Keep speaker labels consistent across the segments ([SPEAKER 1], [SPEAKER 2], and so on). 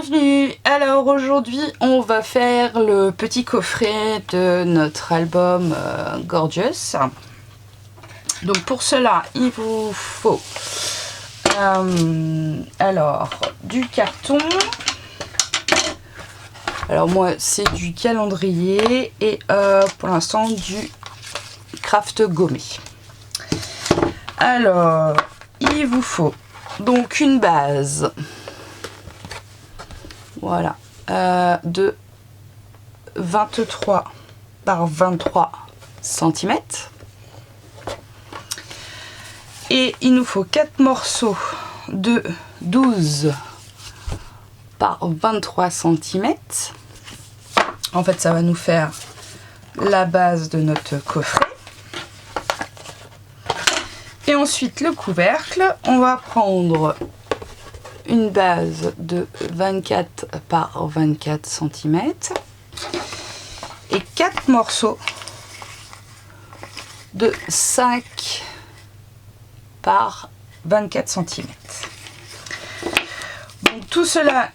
[SPEAKER 1] Bienvenue. Alors aujourd'hui on va faire le petit coffret de notre album Gorgeous. Donc pour cela il vous faut alors du carton. Alors moi c'est du calendrier et pour l'instant du craft gommé. Alors il vous faut donc une base. Voilà, de 23 par 23 cm. Et il nous faut 4 morceaux de 12 par 23 cm. En fait, ça va nous faire la base de notre coffret. Et ensuite, le couvercle, on va prendre une base de 24 par 24 cm et 4 morceaux de 5 par 24 cm. Donc tout cela,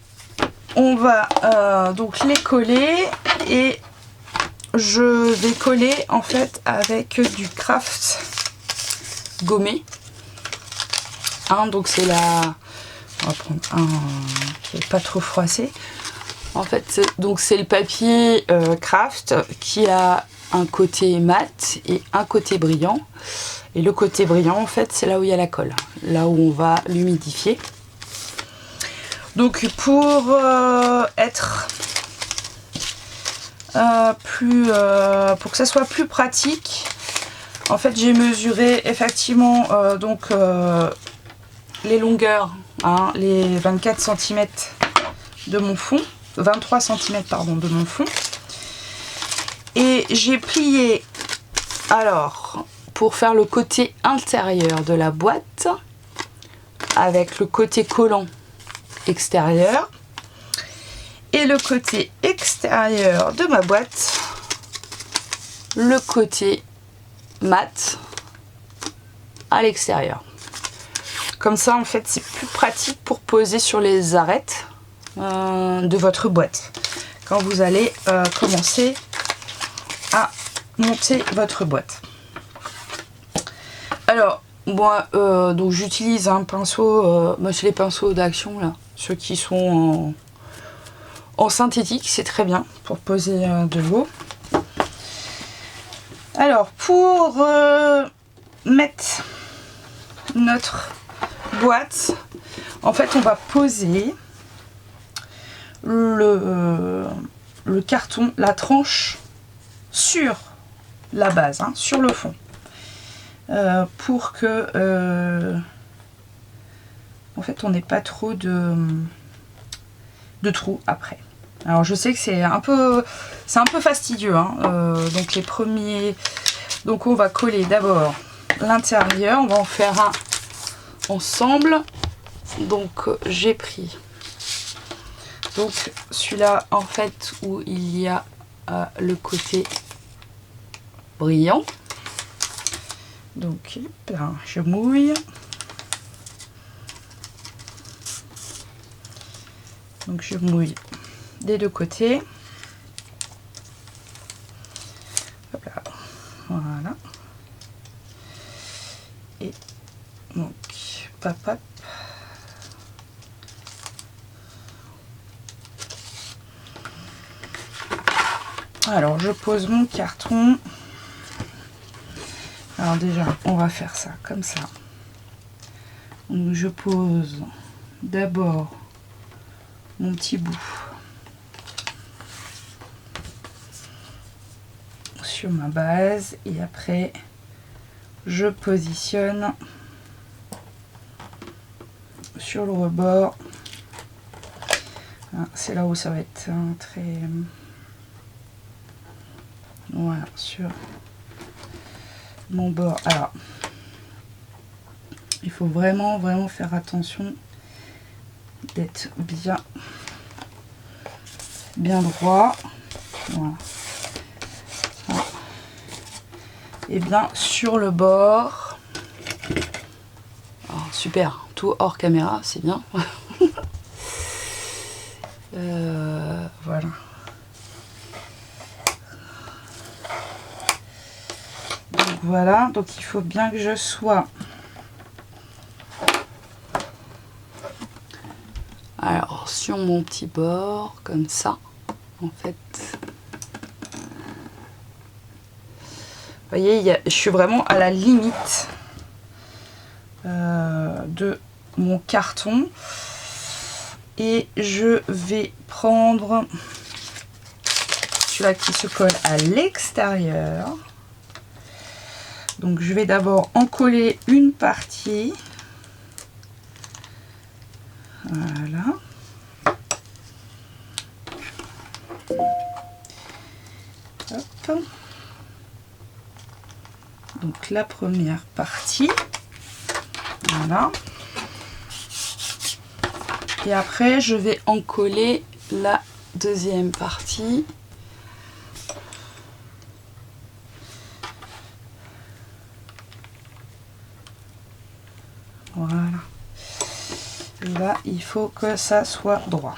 [SPEAKER 1] on va donc les coller et je vais coller en fait avec du craft gommé. Donc c'est la... On va prendre un qui n'est pas trop froissé. En fait, donc c'est le papier craft qui a un côté mat et un côté brillant. Et le côté brillant, en fait, c'est là où il y a la colle, là où on va l'humidifier. Donc pour être pour que ça soit plus pratique, en fait, j'ai mesuré effectivement les longueurs. Les 24 cm de mon fond, 23 cm pardon, de mon fond, et j'ai plié alors pour faire le côté intérieur de la boîte avec le côté collant extérieur et le côté extérieur de ma boîte, le côté mat à l'extérieur. Comme ça, en fait, c'est plus pratique pour poser sur les arêtes de votre boîte quand vous allez commencer à monter votre boîte. Alors, moi, donc j'utilise un pinceau, moi c'est les pinceaux d'Action là, ceux qui sont en synthétique, c'est très bien pour poser de l'eau. Alors, pour mettre notre boîte, en fait on va poser le carton, la tranche sur la base, sur le fond, pour que en fait on n'ait pas trop de trous après. Alors je sais que c'est un peu fastidieux, donc les premiers, donc on va coller d'abord l'intérieur, on va en faire un ensemble. Donc j'ai pris donc celui-là en fait où il y a le côté brillant. Donc là, je mouille. Donc je mouille des deux côtés. Hop là. Voilà. Et donc hop, hop. Alors je pose mon carton. Alors déjà on va faire ça comme ça. Donc je pose d'abord mon petit bout sur ma base et après je positionne sur le rebord. C'est là où ça va être très... Voilà, sur mon bord. Alors, il faut vraiment faire attention d'être bien droit. Voilà. Et bien sur le bord. Oh, super, tout hors caméra, c'est bien. Voilà. Donc voilà, donc il faut bien que je sois... Alors, sur mon petit bord, comme ça, en fait... Vous voyez, je suis vraiment à la limite de mon carton. Et je vais prendre celui-là qui se colle à l'extérieur. Donc je vais d'abord en coller une partie. Voilà. Hop. Donc la première partie. Voilà. Et après, je vais en coller la deuxième partie. Voilà. Et là, il faut que ça soit droit.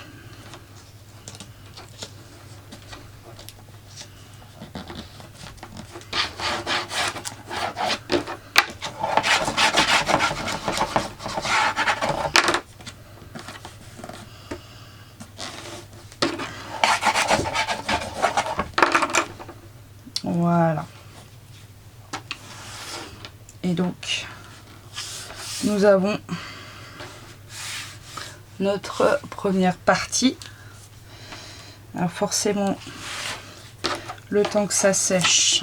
[SPEAKER 1] Voilà. Et donc, nous avons notre première partie. Alors forcément, le temps que ça sèche.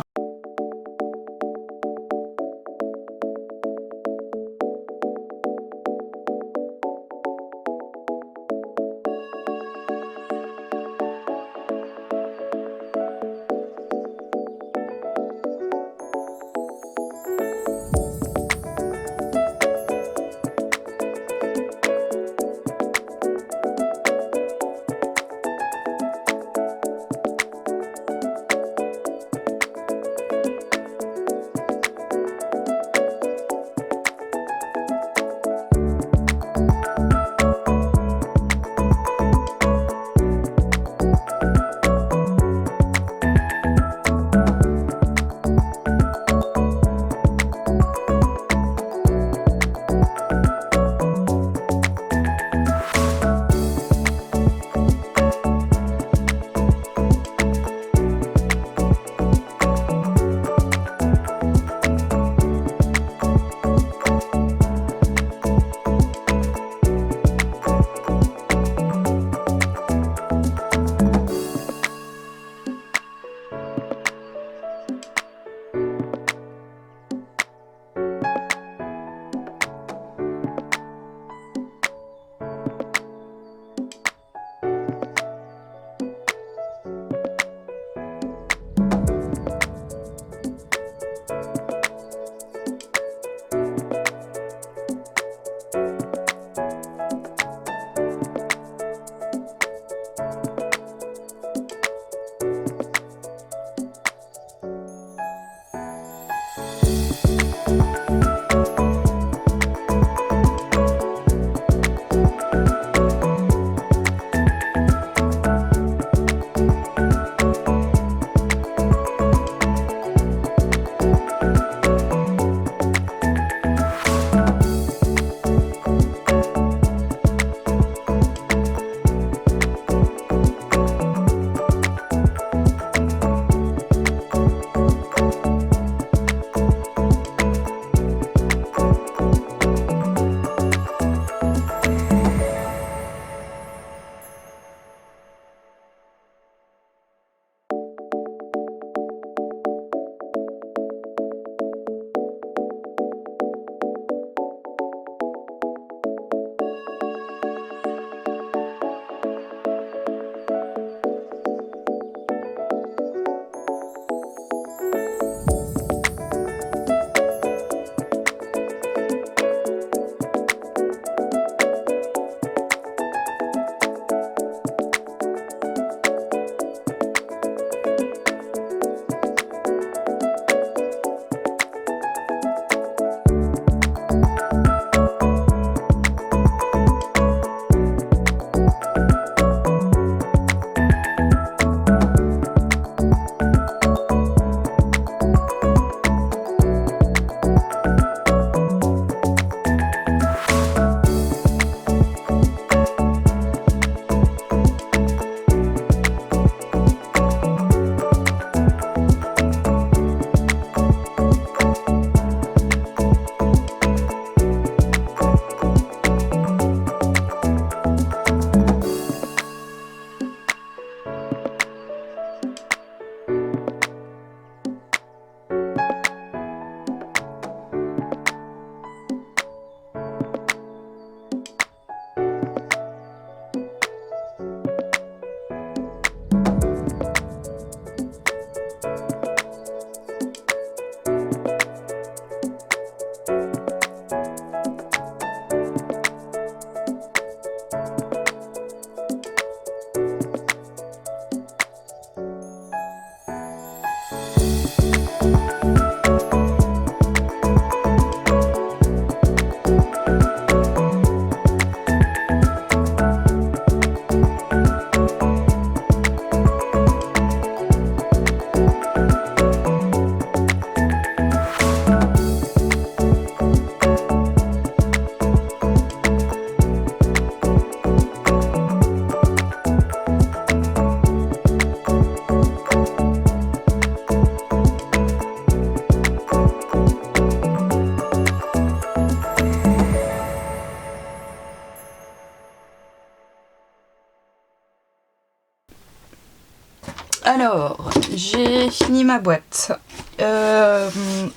[SPEAKER 1] Alors, j'ai fini ma boîte.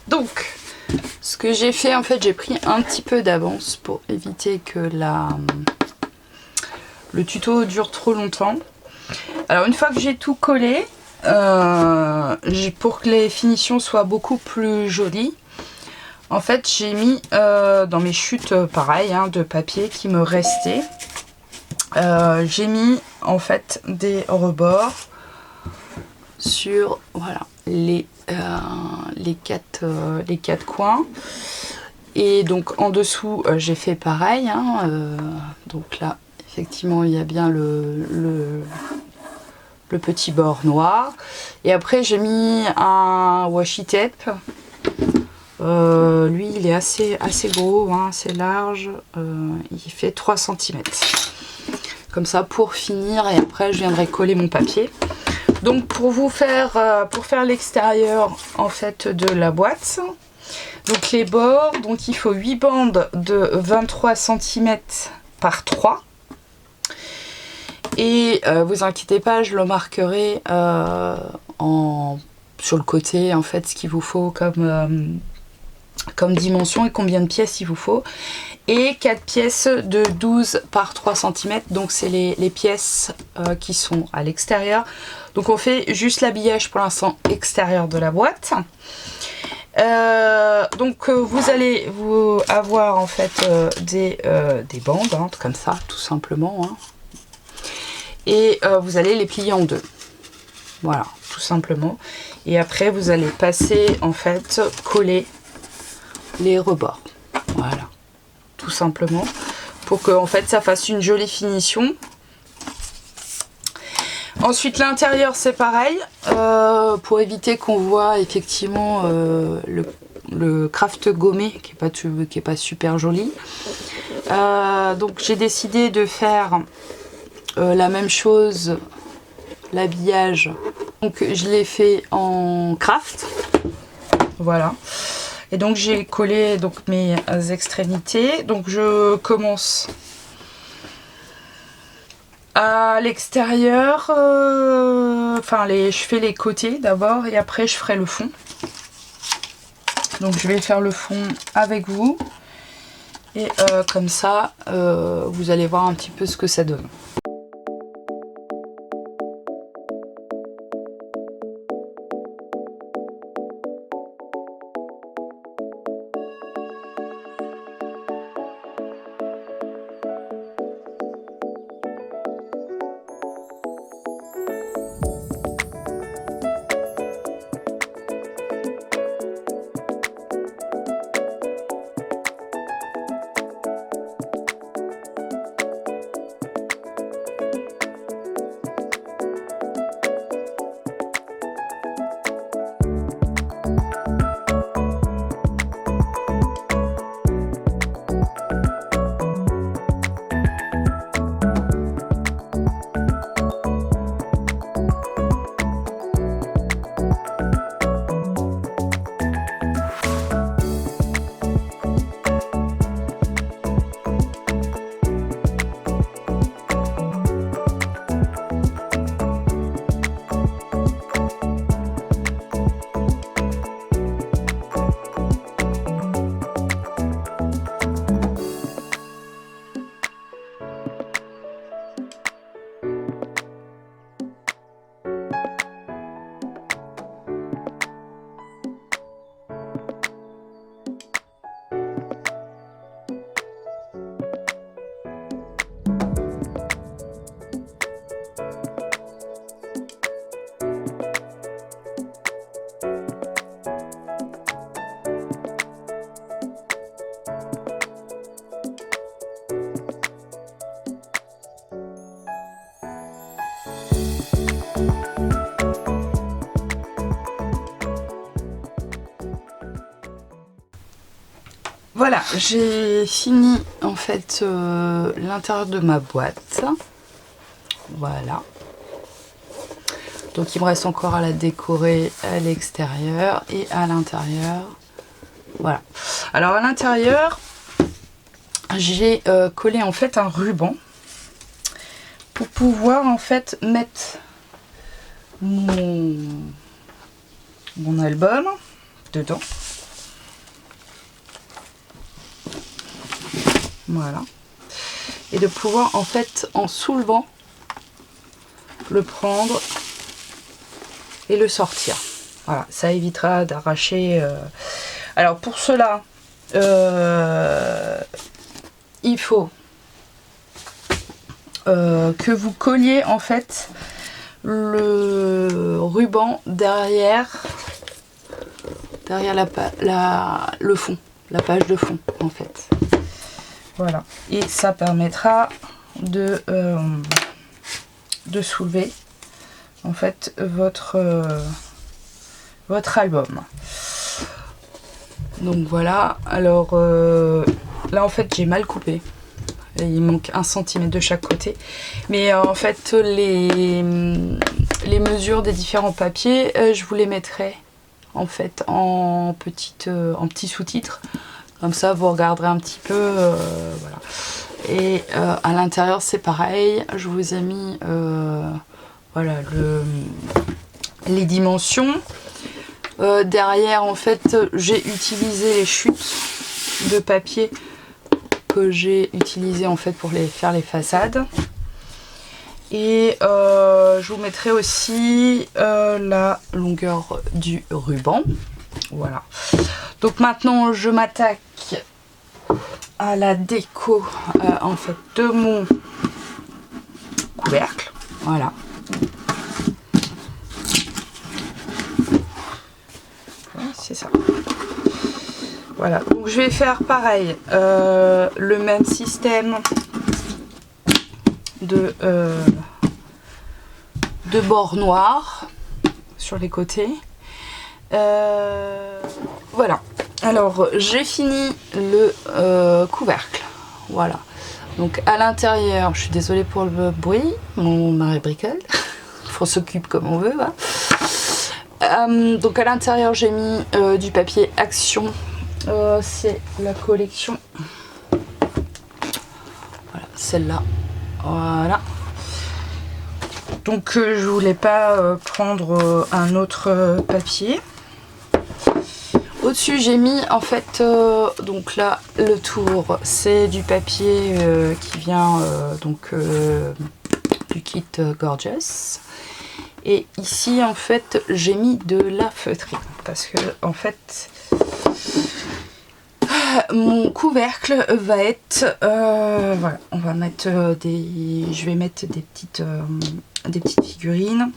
[SPEAKER 1] Donc, ce que j'ai fait, en fait, j'ai pris un petit peu d'avance pour éviter que le tuto dure trop longtemps. Alors, une fois que j'ai tout collé, pour que les finitions soient beaucoup plus jolies, en fait, j'ai mis dans mes chutes, pareil, hein, de papier qui me restait. J'ai mis, en fait, des rebords sur, voilà, les quatre coins. Et donc en dessous j'ai fait pareil, hein, donc là effectivement il y a bien le petit bord noir, et après j'ai mis un washi tape. Lui il est assez gros, hein, assez large, il fait 3 cm comme ça pour finir, et après je viendrai coller mon papier. Donc pour faire l'extérieur en fait de la boîte, donc les bords, donc il faut 8 bandes de 23 cm par 3. Et vous inquiétez pas, je le marquerai sur le côté en fait ce qu'il vous faut comme dimension et combien de pièces il vous faut. Et 4 pièces de 12 par 3 cm, donc c'est les pièces qui sont à l'extérieur. Donc on fait juste l'habillage pour l'instant extérieur de la boîte. Donc vous allez avoir en fait des bandes, hein, comme ça tout simplement, hein. Et vous allez les plier en deux, voilà, tout simplement. Et après vous allez passer en fait coller les rebords, voilà, tout simplement, pour que en fait ça fasse une jolie finition. Ensuite l'intérieur c'est pareil, pour éviter qu'on voit effectivement le craft gommé qui est pas super joli. Donc j'ai décidé de faire la même chose, l'habillage. Donc je l'ai fait en craft, voilà. Et donc j'ai collé donc mes extrémités. Donc je commence à l'extérieur, je fais les côtés d'abord et après je ferai le fond. Donc je vais faire le fond avec vous et comme ça vous allez voir un petit peu ce que ça donne. Voilà, j'ai fini en fait l'intérieur de ma boîte. Voilà. Donc il me reste encore à la décorer à l'extérieur et à l'intérieur. Voilà. Alors à l'intérieur, j'ai collé en fait un ruban pour pouvoir en fait mettre mon album dedans. Voilà. Et de pouvoir en fait en soulevant le prendre et le sortir. Voilà, ça évitera d'arracher. Alors pour cela, il faut que vous colliez en fait le ruban derrière le fond, la page de fond en fait. Voilà, et ça permettra de soulever en fait votre album. Donc voilà, alors là en fait j'ai mal coupé. Il manque 1 cm de chaque côté. Mais en fait, les mesures des différents papiers, je vous les mettrai en fait en petits sous-titres. Comme ça, vous regarderez un petit peu. Voilà. Et à l'intérieur, c'est pareil. Je vous ai mis voilà, les dimensions. Derrière, en fait, j'ai utilisé les chutes de papier que j'ai utilisé en fait pour faire les façades. Et je vous mettrai aussi la longueur du ruban. Voilà. Donc maintenant je m'attaque à la déco en fait de mon couvercle. Voilà. C'est ça. Voilà, donc je vais faire pareil, le même système de bords noirs sur les côtés. Voilà, alors j'ai fini le couvercle. Voilà, donc à l'intérieur, je suis désolée pour le bruit, mon mari bricole, on s'occupe comme on veut. Voilà. Donc à l'intérieur, j'ai mis du papier Action. C'est la collection, voilà, celle-là, voilà. Donc je voulais pas prendre un autre papier. Au-dessus j'ai mis en fait donc là le tour, c'est du papier qui vient donc du kit Gorgeous. Et ici en fait j'ai mis de la feutrine parce que en fait mon couvercle va être voilà, on va mettre je vais mettre des petites figurines.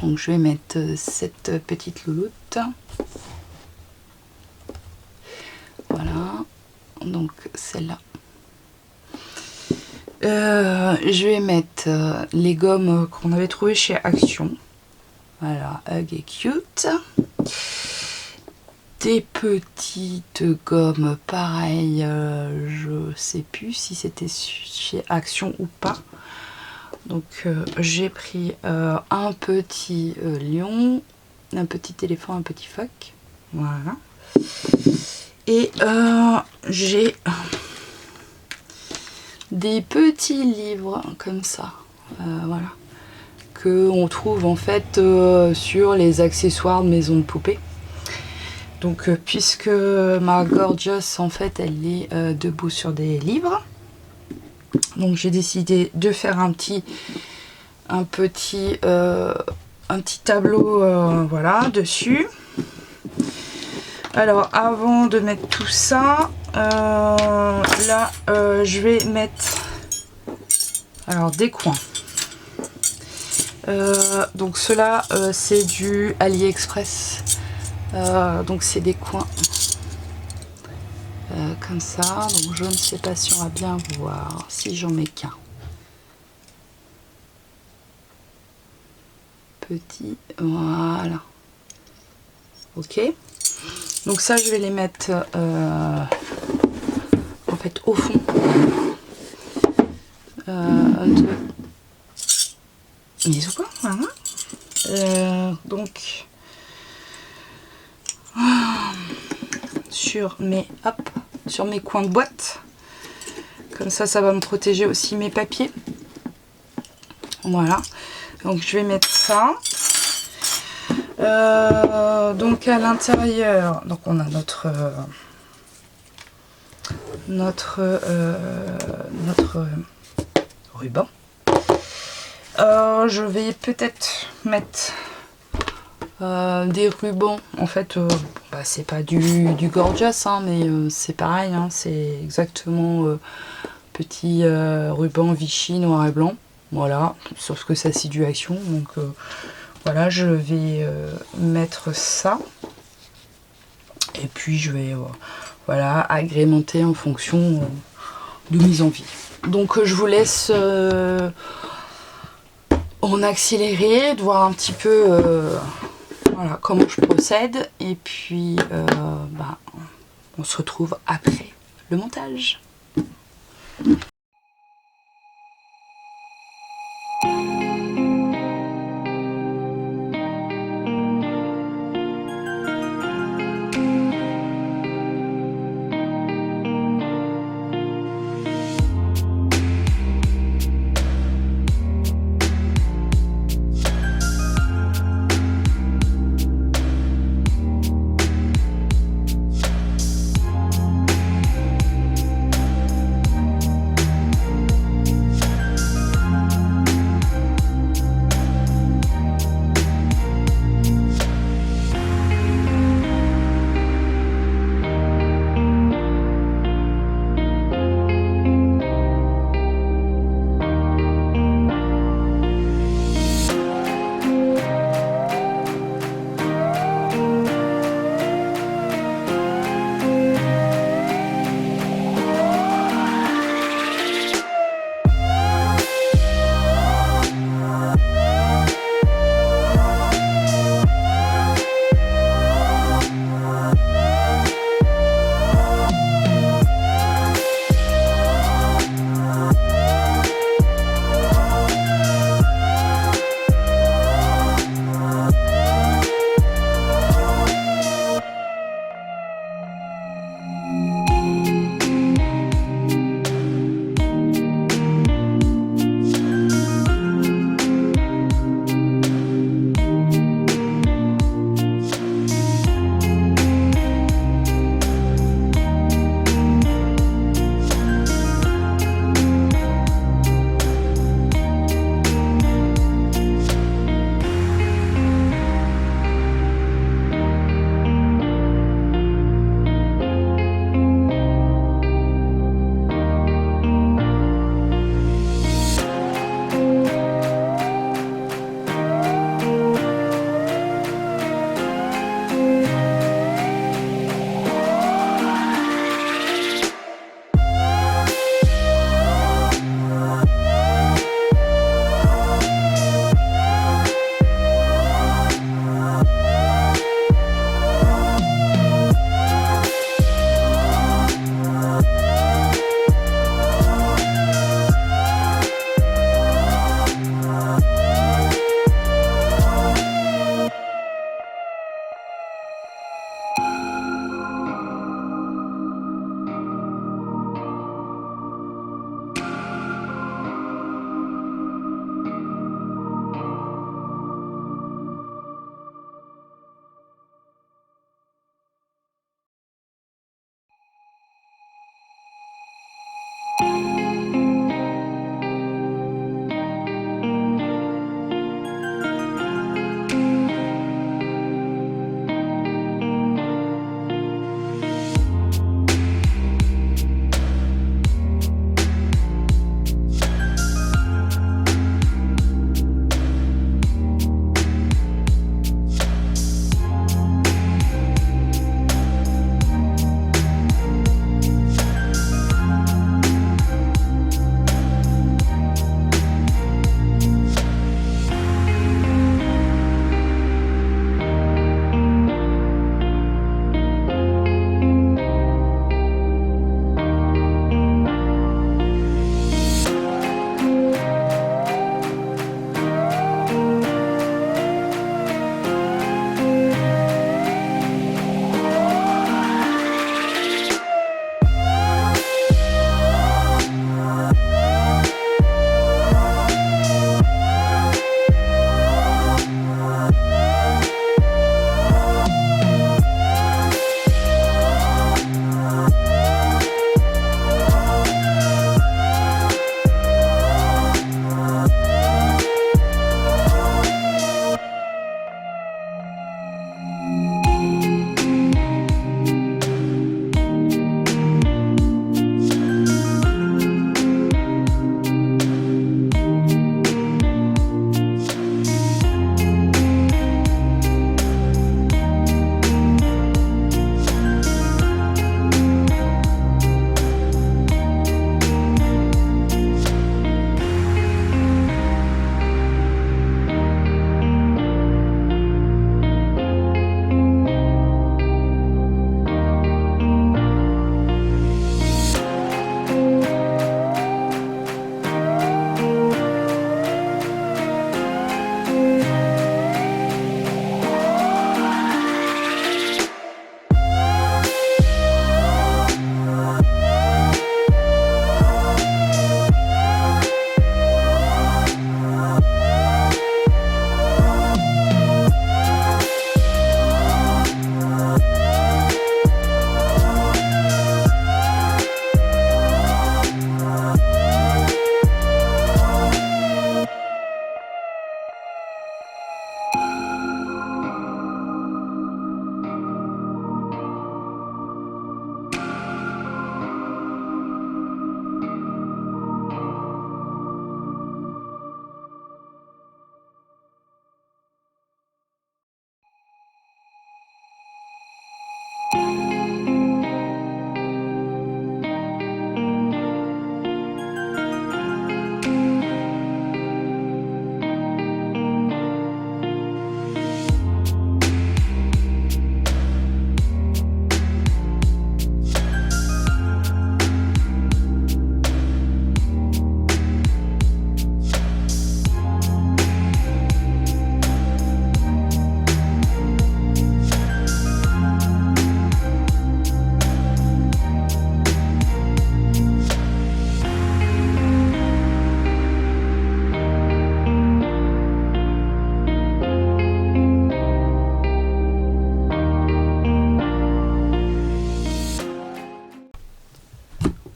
[SPEAKER 1] Donc je vais mettre cette petite louloute. Voilà, donc celle-là. Je vais mettre les gommes qu'on avait trouvées chez Action. Voilà, Hug et Cute. Des petites gommes, pareil, je sais plus si c'était chez Action ou pas. Donc j'ai pris un petit lion, un petit éléphant, un petit phoque. Voilà. Et j'ai des petits livres comme ça, voilà, que on trouve en fait sur les accessoires de maison de poupée. Donc puisque ma Gorgeous en fait elle est debout sur des livres, donc j'ai décidé de faire un petit tableau voilà dessus. Alors avant de mettre tout ça, là je vais mettre alors des coins. Donc cela c'est du AliExpress. Donc c'est des coins comme ça, donc je ne sais pas si on va bien voir, si j'en mets qu'un. Petit, voilà. Ok. Donc ça je vais les mettre en fait au fond de mes ou quoi, voilà. Donc sur mes coins de boîte, comme ça ça va me protéger aussi mes papiers. Voilà, Donc je vais mettre ça. Donc à l'intérieur, donc on a notre ruban. Je vais peut-être mettre des rubans. En fait, c'est pas du gorgeous, hein, mais c'est pareil, hein, c'est exactement petit ruban Vichy noir et blanc. Voilà, sauf que ça c'est du action. Donc voilà, je vais mettre ça. Et puis je vais voilà, agrémenter en fonction de mise en vie. Donc je vous laisse en accéléré, de voir un petit peu voilà, comment je procède. Et puis on se retrouve après le montage.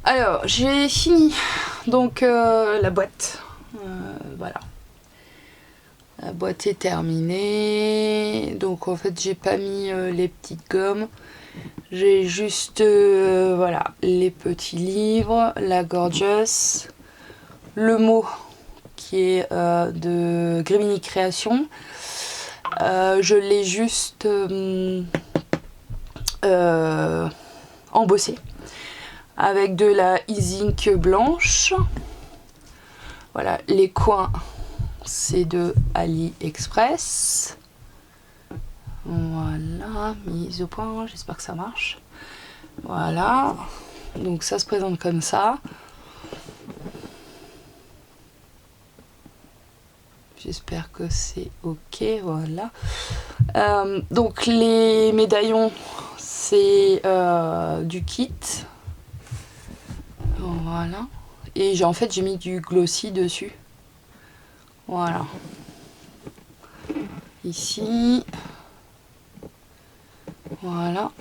[SPEAKER 1] Alors, j'ai fini donc la boîte. Voilà. La boîte est terminée. Donc en fait, j'ai pas mis les petites gommes. J'ai juste voilà, les petits livres, la Gorgeous, le mot qui est de Grimini Création. Je l'ai juste embossé avec de la e-zinc blanche. Voilà, les coins c'est de AliExpress. Voilà, mise au point, j'espère que ça marche. Voilà, donc ça se présente comme ça. J'espère que c'est ok, voilà. Donc les médaillons, c'est du kit. Voilà. Et en fait, j'ai mis du glossy dessus. Voilà. Ici. Voilà.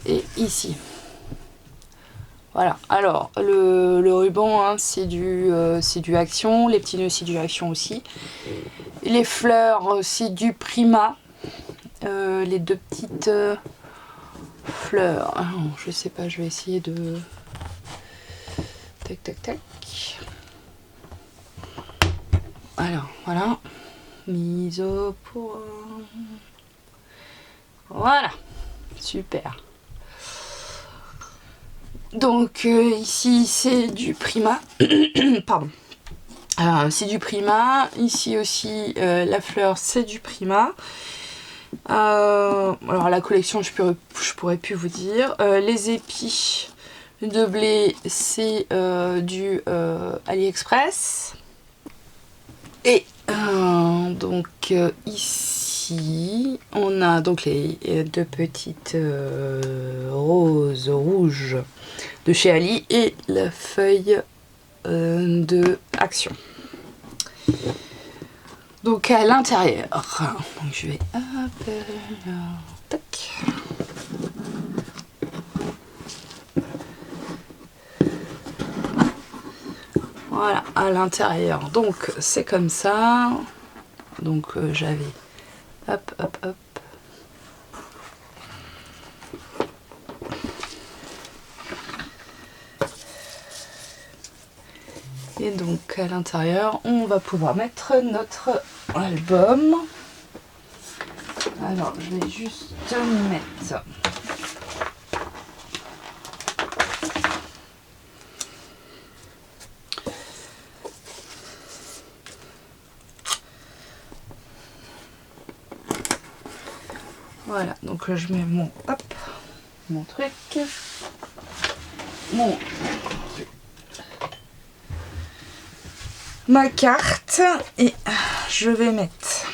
[SPEAKER 1] Et ici. Voilà. Alors, le ruban, hein, c'est du Action. Les petits nœuds, c'est du Action aussi. Et les fleurs, c'est du Prima. Les deux petites fleurs. Ah, je sais pas, je vais essayer de... Tac, tac, tac. Alors, voilà. Mise au point. Voilà. Super. Donc, ici, c'est du Prima. Pardon. C'est du Prima. Ici aussi, la fleur, c'est du Prima. Alors, la collection, je pourrais plus vous dire. Les épis de blé, c'est du AliExpress. Et donc ici on a donc les deux petites roses rouges de chez Ali et la feuille de Action. Donc à l'intérieur, je vais hop, tac. Voilà, à l'intérieur, donc c'est comme ça. Donc j'avais hop hop hop. Et donc à l'intérieur, on va pouvoir mettre notre album. Alors je vais juste mettre voilà, donc je mets mon truc, ma carte et je vais mettre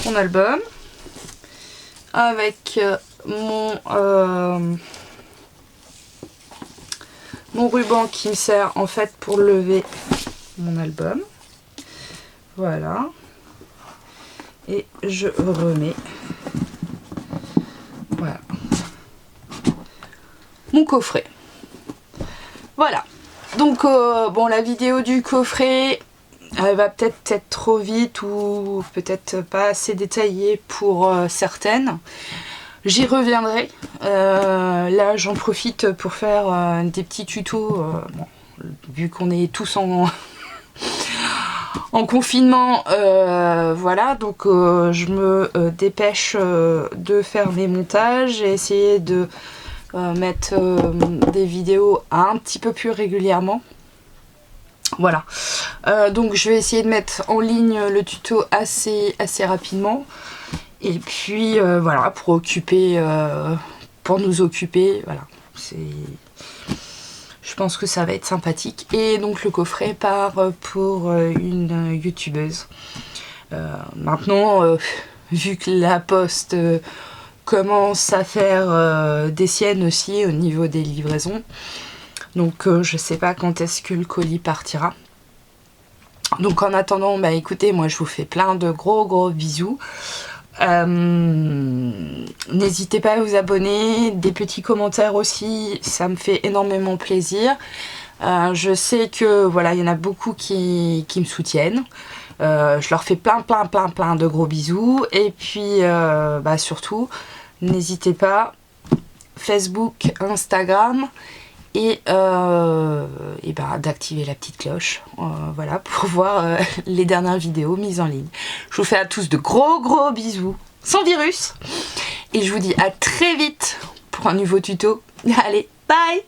[SPEAKER 1] mon album avec mon ruban qui me sert en fait pour lever mon album. Voilà. Et je remets voilà mon coffret. Voilà. Donc bon, la vidéo du coffret elle va peut-être être trop vite ou peut-être pas assez détaillée pour certaines. J'y reviendrai. Là j'en profite pour faire des petits tutos. Bon, vu qu'on est tous en confinement, voilà, donc je me dépêche de faire mes montages et essayer de mettre des vidéos un petit peu plus régulièrement. Voilà, donc je vais essayer de mettre en ligne le tuto assez rapidement. Et puis voilà, pour nous occuper, voilà, je pense que ça va être sympathique. Et donc le coffret part pour une youtubeuse. Maintenant, vu que la poste commence à faire des siennes aussi au niveau des livraisons, donc je sais pas quand est-ce que le colis partira. Donc en attendant, bah écoutez, moi je vous fais plein de gros bisous. N'hésitez pas à vous abonner, des petits commentaires aussi, ça me fait énormément plaisir. Je sais que voilà, il y en a beaucoup qui me soutiennent. Je leur fais plein de gros bisous. Et puis bah surtout, n'hésitez pas, Facebook, Instagram, et bah, d'activer la petite cloche, voilà, pour voir les dernières vidéos mises en ligne. Je vous fais à tous de gros bisous, sans virus, et je vous dis à très vite pour un nouveau tuto. Allez, bye!